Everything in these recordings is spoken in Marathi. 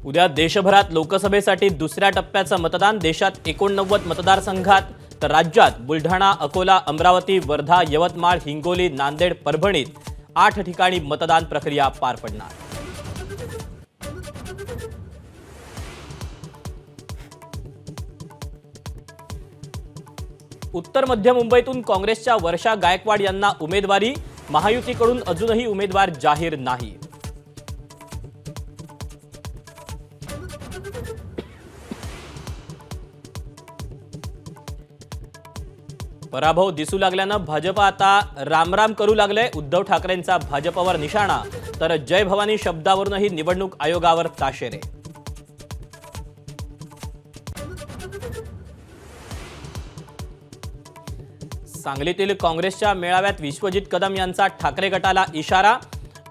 उद्या देशभरात लोकसभेसाठी दुसऱ्या टप्प्याचं मतदान। देशात 89 मतदारसंघात तर राज्यात बुलढाणा, अकोला, अमरावती, वर्धा, यवतमाळ, हिंगोली, नांदेड, परभणीत 8 ठिकाणी मतदान प्रक्रिया पार पडणार। उत्तर मध्य मुंबईतून काँग्रेसच्या वर्षा गायकवाड यांना उमेदवारी। महायुतीकडून अजूनही उमेदवार जाहीर नाही। पराभव दिसू लागल्यानं भाजप आता रामराम करू लागले। उद्धव ठाकरेंचा भाजपवर निशाणा तर जय भवानी शब्दावरूनही निवडणूक आयोगावर ताशेरे। सांगलीतील काँग्रेसच्या मेळाव्यात विश्वजित कदम यांचा ठाकरे गटाला इशारा।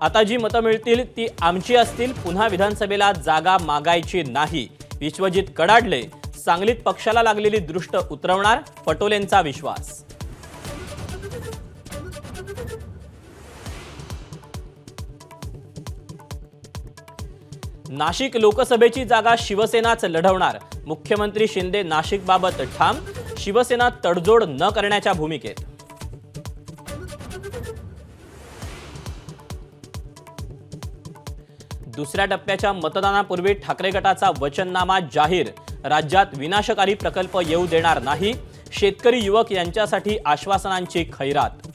आता जी मतं मिळतील ती आमची असतील, पुन्हा विधानसभेला जागा मागायची नाही। विश्वजित कडाडले, सांगलीत पक्षाला लागलेली दृष्ट उतरवणार, पटोलेंचा विश्वास। नाशिक लोकसभेची जागा शिवसेनाच लढवणार। मुख्यमंत्री शिंदे नाशिकबाबत ठाम, शिवसेना तडजोड न करण्याच्या भूमिकेत। दुसऱ्या टप्प्याच्या मतदानापूर्वी ठाकरे गटाचा वचननामा जाहीर। राज्यात विनाशकारी प्रकल्प येऊ देणार नाही, शेतकरी युवक यांच्यासाठी आश्वासनांची खैरात।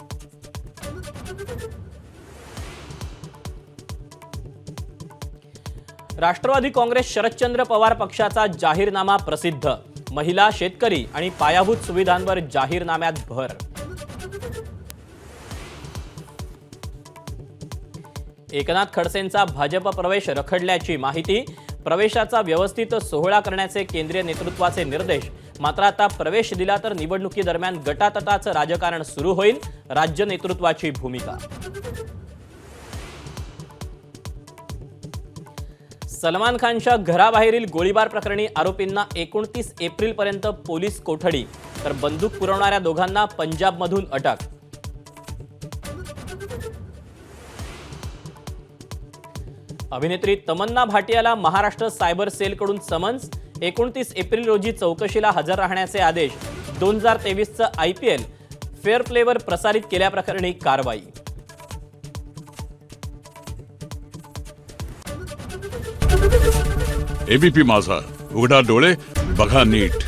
राष्ट्रवादी काँग्रेस शरदचंद्र पवार पक्षाचा जाहीरनामा प्रसिद्ध। महिला, शेतकरी आणि पायाभूत सुविधांवर जाहीरनाम्यात भर। एकनाथ खडसेंचा भाजप प्रवेश रखडल्याची माहिती। प्रवेशाचा व्यवस्थित सोहळा करण्याचे केंद्रीय नेतृत्वाचे निर्देश। मात्र आता प्रवेश दिला तर निवडणुकीदरम्यान गटातटाचं राजकारण सुरू होईल, राज्य नेतृत्वाची भूमिका। सलमान खानच्या घराबाहेरील गोळीबार प्रकरणी आरोपींना 29 एप्रिलपर्यंत पोलीस कोठडी, तर बंदूक पुरवणाऱ्या दोघांना पंजाबमधून अटक। अभिनेत्री तमन्ना भाटियाला महाराष्ट्र सायबर सेलकडून समन्स। 29 एप्रिल रोजी चौकशीला हजर राहण्याचे आदेश। 2023चं IPL फेअर प्लेवर प्रसारित केल्याप्रकरणी कारवाई। ABP माझा, उघडा डोळे बघा नीट।